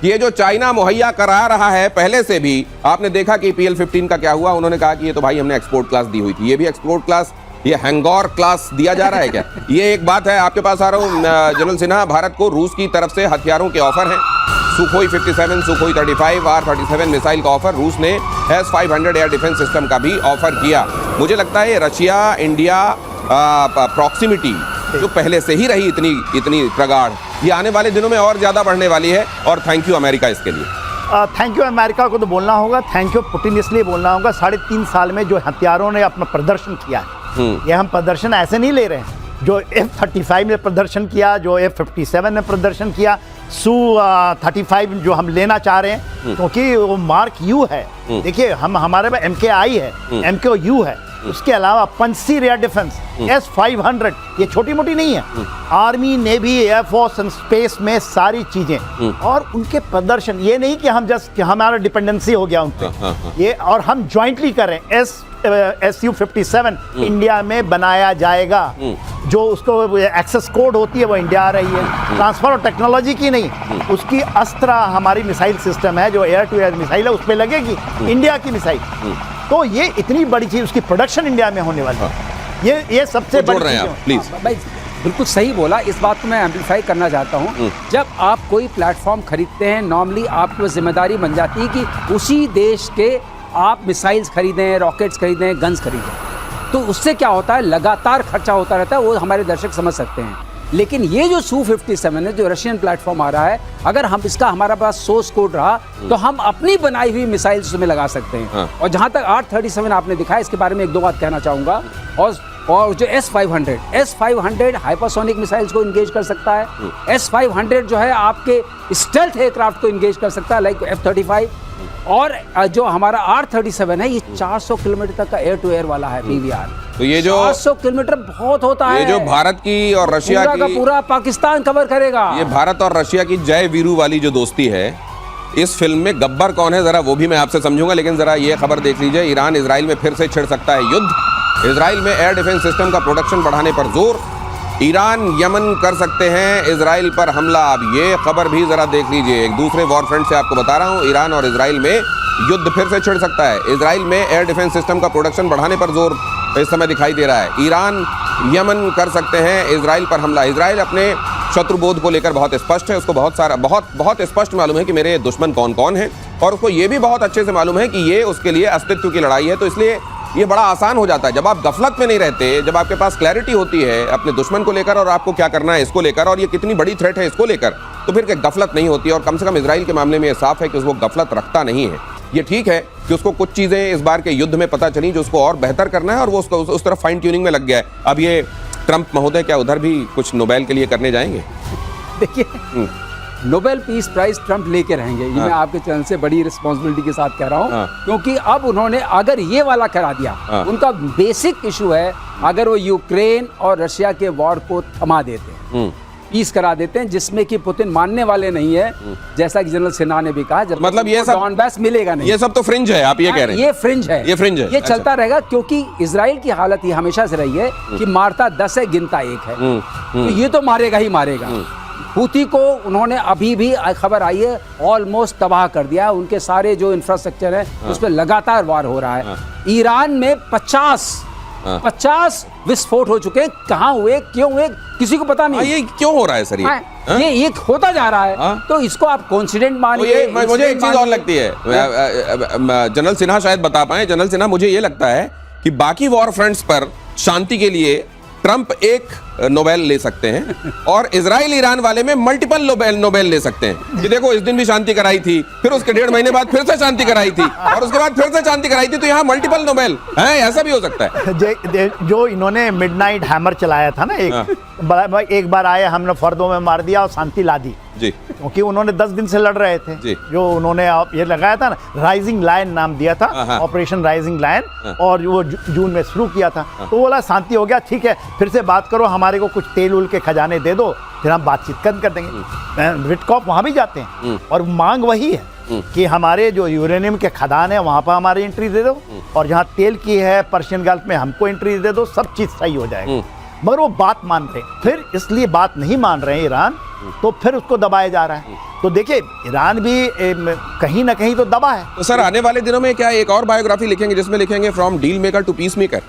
ये जो चाइना मुहैया करा रहा है पहले से भी, आपने देखा कि PL-15 का क्या हुआ, उन्होंने कहा कि ये तो भाई हमने एक्सपोर्ट क्लास दी हुई थी, ये भी एक्सपोर्ट क्लास, ये हैंगौर क्लास दिया जा रहा है क्या? ये एक बात है। आपके पास आ रहा हूं जनरल सिन्हा, भारत को रूस की तरफ से हथियारों के ऑफर हैं, सुखोई 57, सुखोई 35, R-37 मिसाइल का ऑफर, रूस ने S-500 एयर डिफेंस सिस्टम का भी ऑफर किया। मुझे लगता है रशिया इंडिया प्रॉक्सिमिटी जो पहले से ही रही इतनी प्रगाढ़, ये आने वाले दिनों में और ज्यादा बढ़ने वाली है। और थैंक यू अमेरिका इसके लिए। थैंक यू अमेरिका को तो बोलना होगा, थैंक यू पुतिन इसलिए बोलना होगा, 3.5 साल में जो हथियारों ने अपना प्रदर्शन किया है, ये हम प्रदर्शन ऐसे नहीं ले रहे हैं। जो F-35 ने प्रदर्शन किया, जो F-57 ने प्रदर्शन किया, Su-35 जो हम लेना चाह रहे हैं, क्योंकि वो मार्क यू है। देखिए हमारे में MKI है, MKU है, उसके अलावा पंसी एयर डिफेंस S-500, ये छोटी मोटी नहीं है। Army, navy, air force and space में सारी चीजें, और उनके प्रदर्शन, ये नहीं कि हम जस्ट हमारा डिपेंडेंसी हो गया उन पे, ये और हम ज्वाइंटली करें। Su-57 इंडिया में बनाया जाएगा, जो उसको एक्सेस कोड होती है वो इंडिया आ रही है, ट्रांसफर ऑफ टेक्नोलॉजी की नहीं, उसकी अस्त्रा हमारी मिसाइल सिस्टम है जो एयर टू एयर मिसाइल है, उस पर लगेगी इंडिया की मिसाइल। तो ये इतनी बड़ी चीज, उसकी प्रोडक्शन इंडिया में होने वाली है, ये सबसे बड़ी चीज है। प्लीज भाई बिल्कुल सही बोला, इस बात को मैं एम्पलीफाई करना चाहता हूँ। जब आप कोई प्लेटफॉर्म खरीदते हैं, नॉर्मली आपको जिम्मेदारी बन जाती है कि उसी देश के आप मिसाइल्स खरीदें, रॉकेट्स खरीदें, गन्स खरीदें, तो उससे क्या होता है, लगातार खर्चा होता रहता है, वो हमारे दर्शक समझ सकते हैं। लेकिन ये जो Su-57 है, जो रशियन प्लेटफॉर्म आ रहा है, अगर हम इसका हमारा पास सोर्स कोड रहा तो हम अपनी बनाई हुई मिसाइल्स उसमें लगा सकते हैं। और जहाँ तक R-37 आपने दिखाया, इसके बारे में एक दो बात कहना चाहूँगा। और जो S-500 हाइपरसोनिक मिसाइल्स को इंगेज कर सकता है। S-500 जो है आपके स्टेल्थ एयरक्राफ्ट को इंगेज कर सकता है, लाइक F-35। और जो हमारा R-37 है, ये 400 किलोमीटर तक का एयर टू एयर वाला है PVR। तो ये जो 400 किलोमीटर बहुत होता है। ये जो भारत की और रशिया पूरा की, पूरा पाकिस्तान कवर करेगा। ये भारत और रशिया की जय वीरू वाली जो दोस्ती है, इस फिल्म में गब्बर कौन है जरा वो भी मैं आपसे समझूंगा। लेकिन जरा ये खबर देख लीजिए, ईरान इजराइल में फिर से छिड़ सकता है युद्ध। इजराइल में एयर डिफेंस सिस्टम का प्रोडक्शन बढ़ाने पर जोर, ईरान यमन कर सकते हैं इजराइल पर हमला। अब ये खबर भी जरा देख लीजिए, एक दूसरे वॉर फ्रंट से आपको बता रहा हूं, ईरान और इजराइल में युद्ध फिर से छिड़ सकता है। इजराइल में एयर डिफेंस सिस्टम का प्रोडक्शन बढ़ाने पर जोर इस समय दिखाई दे रहा है। ईरान यमन कर सकते हैं इजराइल पर हमला। इजराइल अपने शत्रुबोध को लेकर बहुत स्पष्ट है, उसको बहुत स्पष्ट मालूम है कि मेरे दुश्मन कौन कौन है, और उसको ये भी बहुत अच्छे से मालूम है कि ये उसके लिए अस्तित्व की लड़ाई है। तो इसलिए ये बड़ा आसान हो जाता है जब आप गफलत में नहीं रहते, जब आपके पास क्लैरिटी होती है अपने दुश्मन को लेकर और आपको क्या करना है इसको लेकर, और ये कितनी बड़ी थ्रेट है इसको लेकर, तो फिर गफलत नहीं होती है। और कम से कम इजराइल के मामले में ये साफ है कि उसको गफलत रखता नहीं है। ये ठीक है कि उसको कुछ चीजें इस बार के युद्ध में पता चली जो उसको और बेहतर करना है, और वो उसको उस तरफ फाइन ट्यूनिंग में लग गया है। अब ये ट्रंप महोदय क्या उधर भी कुछ नोबेल के लिए करने जाएंगे? देखिए, नोबेल पीस प्राइज ट्रंप लेके रहेंगे, ये मैं आपके चैनल से बड़ी रिस्पॉन्सिबिलिटी के साथ कह रहा हूँ। क्योंकि अब उन्होंने अगर ये वाला करा दिया, उनका बेसिक इशू है, अगर वो यूक्रेन और रशिया के वॉर को थमा देते हैं, पीस करा देते हैं, जिसमें कि पुतिन मानने वाले नहीं है, जैसा कि जनरल सिन्हा ने भी कहा, जब मतलब ये सब डॉनबास मिलेगा नहीं। ये सब तो फ्रिंज है, आप ये कह रहे हैं? ये फ्रिंज है, ये फ्रिंज है, ये चलता रहेगा। क्योंकि इजराइल की हालत ये हमेशा से रही है कि मारता 10 है, गिनता 1 है। तो ये तो मारेगा ही मारेगा। हूती को उन्होंने अभी भी खबर आई है ऑलमोस्ट तबाह कर दिया, उनके सारे जो इंफ्रास्ट्रक्चर है उस पर लगातार वार हो रहा है। ईरान में 50 विस्फोट हो चुके हैं, कहाँ हुए, क्यों हुए, किसी को पता नहीं। ये क्यों हो रहा है सर? ये होता जा रहा है, तो इसको आप कोइंसिडेंट मानिए। मुझे एक चीज और लगती है, जनरल सिन्हा शायद बता पाए। जनरल सिन्हा, मुझे ये लगता है कि बाकी वॉर फ्रंट्स पर शांति के लिए ट्रंप एक नोबेल ले सकते हैं और इजराइल ईरान वाले में मल्टीपल नोबेल ले सकते हैं कि देखो इस दिन भी शांति कराई थी, फिर उसके 1.5 महीने बाद फिर से शांति कराई थी, और उसके बाद फिर से शांति कराई थी, तो यहाँ मल्टीपल नोबेल है। ऐसा भी हो सकता है। जो इन्होंने मिडनाइट हैमर चलाया था ना, एक बार आए, हमने फर्दों में मार दिया और शांति ला दी जी, क्योंकि उन्होंने 10 दिन से लड़ रहे थे जी। जो उन्होंने ये लगाया था ना, राइजिंग लायन नाम दिया था, ऑपरेशन राइजिंग लायन, और वो जून में शुरू किया था। तो बोला शांति हो गया, ठीक है, फिर से बात करो, हमारे को कुछ तेल उल के खजाने दे दो, फिर हम बातचीत कर देंगे। विटकॉफ वहाँ भी जाते हैं और मांग वही है कि हमारे जो यूरेनियम के खदान है वहाँ पर हमारी एंट्री दे दो, और जहाँ तेल की है पर्शियन गल्फ में हमको एंट्री दे दो, सब चीज़ सही हो जाएगी। मगर वो बात मान रहे हैं। फिर इसलिए बात नहीं मान रहे हैं ईरान, तो फिर उसको दबाया जा रहा है। तो देखिए ईरान भी कहीं ना कहीं तो दबा है। तो सर आने वाले दिनों में क्या एक और बायोग्राफी लिखेंगे जिसमें लिखेंगे from deal maker to peace maker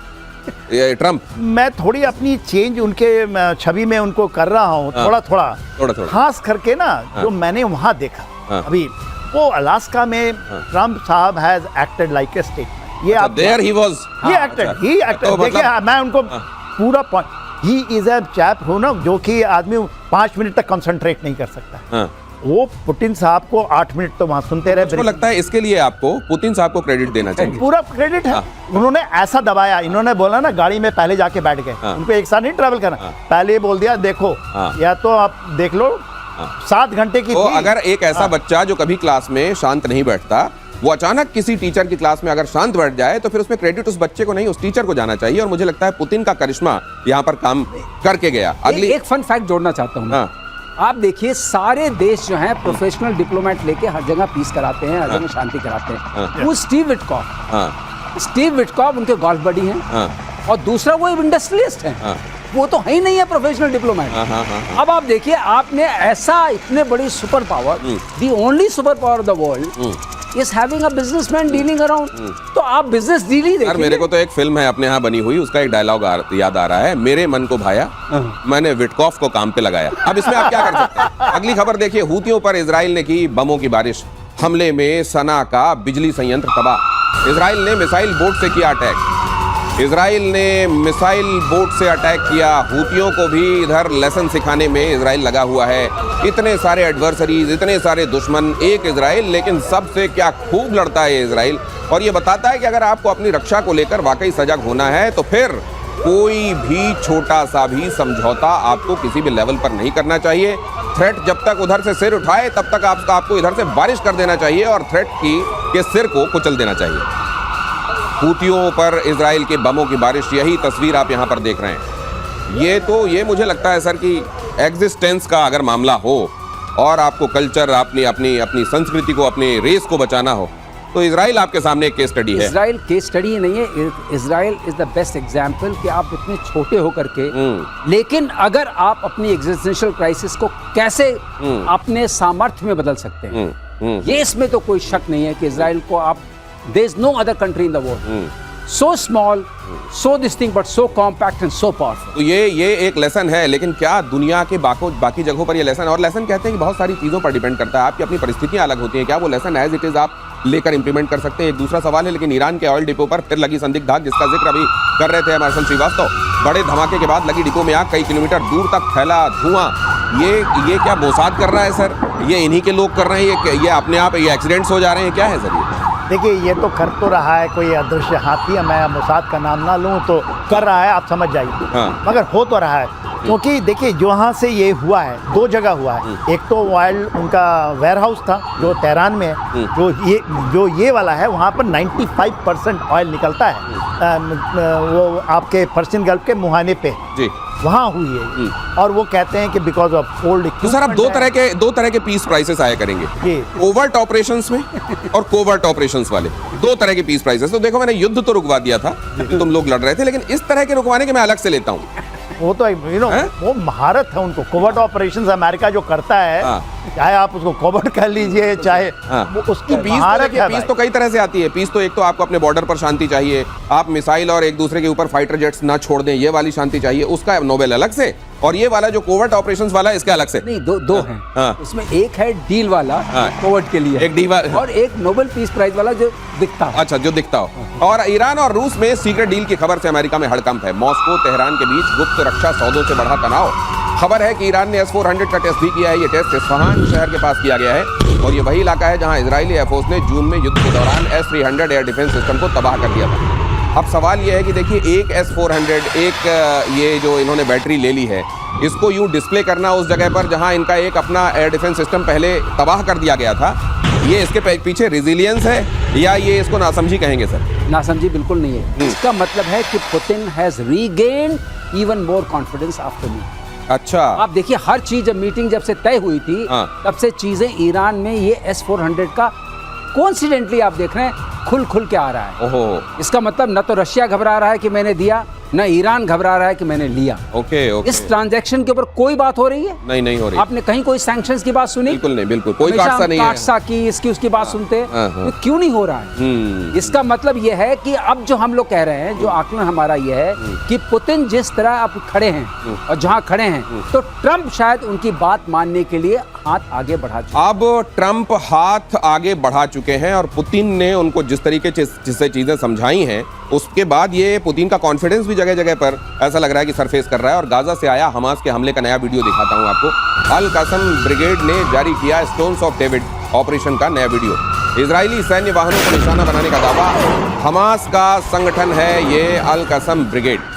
Trump? मैं थोड़ी अपनी चेंज उनके छवि में उनको कर रहा हूँ, थोड़ा थोड़ा खास करके ना जो मैंने वहाँ देखा अभी वो अलास्का में ट्रम्प साहब has acted like a statement. ये आप there he was, he acted देखिए मैं उनको पूरा point, he is a chap हो ना जो कि आदमी 5 मिनट तक कंसंट्रेट नहीं कर सकता। वो पुतिन साहब को 8 मिनट तो वहां सुनते रहे। मुझको लगता है इसके लिए आपको पुतिन साहब को क्रेडिट देना चाहिए। पूरा क्रेडिट है। उन्होंने ऐसा दबाया, इन्होंने बोला ना गाड़ी में पहले जाके बैठ गए, उनको एक साथ नहीं ट्रैवल करना, पहले ही बोल दिया देखो या तो आप देख लो 7 घंटे की। तो अगर एक ऐसा बच्चा जो कभी क्लास में शांत नहीं बैठता वो अचानक किसी टीचर की क्लास में अगर शांत बैठ जाए तो फिर उसमें क्रेडिट उस बच्चे को नहीं उस टीचर को जाना चाहिए। और मुझे लगता है पुतिन का करिश्मा यहाँ पर काम करके गया। अगली एक फन फैक्ट जोड़ना चाहता हूँ। आप देखिए सारे देश जो हैं प्रोफेशनल डिप्लोमेट लेके हर जगह पीस कराते हैं, हर जगह शांति कराते हैं। वो स्टीव विटकॉफ उनके गोल्फ बडी हैं और दूसरा वो इंडस्ट्रियलिस्ट हैं, वो तो है ही नहीं है प्रोफेशनल डिप्लोमेट। अब आप देखिए आपने ऐसा इतने बड़ी super power, the only super power of the world is having a businessman dealing around, तो आप बिजनेस डील ही देखिए। मेरे को तो एक फिल्म है अपने यहाँ बनी हुई, उसका एक डायलॉग याद आ रहा है, मेरे मन को भाया मैंने विटकॉफ को काम पे लगाया। अब इसमें आप क्या कर सकते हैं? अगली खबर देखिए, हूतियों पर इजराइल ने की बमों की बारिश, हमले में सना का बिजली संयंत्र तबाह। इजराइल ने मिसाइल बोट से किया अटैक। इजराइल ने मिसाइल बोट से अटैक किया। हूतियों को भी इधर लेसन सिखाने में इजराइल लगा हुआ है। इतने सारे एडवर्सरीज, इतने सारे दुश्मन, एक इजराइल, लेकिन सबसे क्या खूब लड़ता है ये इजराइल। और ये बताता है कि अगर आपको अपनी रक्षा को लेकर वाकई सजग होना है तो फिर कोई भी छोटा सा भी समझौता आपको किसी भी लेवल पर नहीं करना चाहिए। थ्रेट जब तक उधर से सिर उठाए तब तक आपको इधर से बारिश कर देना चाहिए और थ्रेट के सिर को कुचल देना चाहिए। हूतियों पर इजराइल के बमों की बारिश, यही तस्वीर आप यहाँ पर देख रहे हैं। ये मुझे लगता है सर कि एग्जिस्टेंस का अगर मामला हो और आपको कल्चर, अपनी संस्कृति को, अपने रेस को बचाना हो तो इजराइल आपके सामने एक केस स्टडी है। इजराइल केस स्टडी ही नहीं है, Israel is the best example कि आप इतने छोटे होकर के लेकिन अगर आप अपनी एग्जिस्टेंशियल क्राइसिस को कैसे अपने सामर्थ्य में बदल सकते हैं, ये इसमें तो कोई शक नहीं है कि इजराइल को आप there is no other country in the world so small, so distinct but so compact and so powerful। तो ये एक लेसन है, लेकिन क्या दुनिया के बाकी जगहों पर ये लेसन, और लेसन कहते हैं कि बहुत सारी चीज़ों पर डिपेंड करता है, आपकी अपनी परिस्थितियां अलग होती हैं, क्या वो लेसन एज इट इज़ आप लेकर इंप्लीमेंट कर सकते हैं, एक दूसरा सवाल है। लेकिन ईरान के ऑयल डिपो पर फिर लगी संदिग्ध आग, जिसका जिक्र अभी कर रहे थे मार्शल श्रीवास्तव। बड़े धमाके के बाद लगी डिपो में आग, कई किलोमीटर दूर तक फैला धुआं। ये क्या मोसाद कर रहा है सर? ये इन्हीं के लोग कर रहे हैं? ये अपने आप ये एक्सीडेंट्स हो जा रहे हैं? क्या है सर ये? देखिए ये तो कर तो रहा है कोई अदृश्य हाथी, मैं मोसाद का नाम ना लूँ तो कर रहा है, आप समझ जाइए। मगर हो तो रहा है क्योंकि देखिए जहाँ से ये हुआ है 2 जगह हुआ है। एक तो ऑयल उनका वेयर हाउस था जो तेहरान में है, जो ये वाला है वहाँ पर 95% ऑयल निकलता है, वो आपके पर्शियन गल्फ के मुहाने पे जी वहाँ हुई है। और वो कहते हैं कि बिकॉज ऑफ ओल्ड। तो सर अब दो तरह के पीस प्राइसेस आया करेंगे, ओवर्ट ऑपरेशंस में और कोवर्ट ऑपरेशंस वाले, 2 तरह के पीस प्राइसेस। तो देखो मैंने युद्ध तो रुकवा दिया था, तुम लोग लड़ रहे थे, लेकिन इस तरह के रुकवाने के मैं अलग से लेता हूँ। वो तो वो महारत है उनको। कोवर्ट ऑपरेशंस अमेरिका जो करता है, चाहे आप उसको कोवर्ट कर लीजिए चाहे उसकी महारत है। पीस तो कई तरह से आती है। पीस तो एक तो आपको अपने बॉर्डर पर शांति चाहिए, आप मिसाइल और एक दूसरे के ऊपर फाइटर जेट्स ना छोड़ दें, ये वाली शांति चाहिए, उसका नोबेल अलग से, और ये वाला जो कोवर्ट ऑपरेशंस वाला इसके अलग से। नहीं, दो हैं। उसमें एक है डील वाला कोवर्ट के लिए, एक डील और एक नोबेल पीस प्राइज वाला जो दिखता हो। अच्छा, जो दिखता हो। और ईरान और रूस में सीक्रेट डील की खबर से अमेरिका में हड़कंप है। मॉस्को तेहरान के बीच गुप्त रक्षा सौदों से बढ़ा तनाव। खबर है कि ईरान ने S-400 का टेस्ट भी किया है। ये टेस्ट इस्फहान शहर के पास किया गया है और ये वही इलाका है जहां इजरायली एयरफोर्स ने जून में युद्ध के दौरान S-300 एयर डिफेंस सिस्टम को तबाह कर दिया था। अब सवाल ये है कि देखिए एक S-400, एक ये जो इन्होंने बैटरी ले ली है, इसको यूं डिस्प्ले करना उस जगह पर जहां इनका एक अपना एयर डिफेंस सिस्टम पहले तबाह कर दिया गया था, ये इसके पीछे रेजिलियंस है या ये इसको नासमझी कहेंगे सर? नासमझी बिल्कुल नहीं है। इसका मतलब है कि Putin has regained even more confidence after me. अच्छा, आप देखिए हर चीज मीटिंग जब से तय हुई थी तब से चीजें ईरान में ये S-400 का कोइंसिडेंटली आप देख रहे हैं खुल के आ रहा है। ओहो। इसका मतलब न तो रशिया घबरा रहा है कि मैंने दिया, न ईरान घबरा रहा है कि मैंने लिया। Okay okay. इस ट्रांजैक्शन के ऊपर कोई बात हो रही है? नहीं हो रही। आपने कहीं कोई सैंक्शंस की बात सुनी? बिल्कुल नहीं, बिल्कुल कोई हमेशा काटसा नहीं है। काटसा की इसकी उसकी बात सुनते हैं, हाँ। तो क्यों नहीं हो रहा है? इसका मतलब यह है कि अब जो हम लोग कह रहे हैं, जो आकलन हमारा यह है कि पुतिन जिस तरह अब खड़े हैं और जहां खड़े हैं, तो ट्रंप शायद उनकी बात मानने के लिए हाथ आगे बढ़ा चुके हैं। अब ट्रंप हाथ आगे बढ़ा चुके हैं और पुतिन ने उनको जिस तरीके से चीजें समझाई हैं, उसके बाद ये पुतिन का कॉन्फिडेंस भी जगह जगह पर ऐसा लग रहा है कि सरफेस कर रहा है। और गाजा से आया हमास के हमले का नया वीडियो दिखाता हूं आपको। अल कसम ब्रिगेड ने जारी किया स्टोन्स ऑफ डेविड ऑपरेशन का नया वीडियो। इजरायली सैन्य वाहनों को निशाना बनाने का दावा। हमास का संगठन है ये अल कसम ब्रिगेड।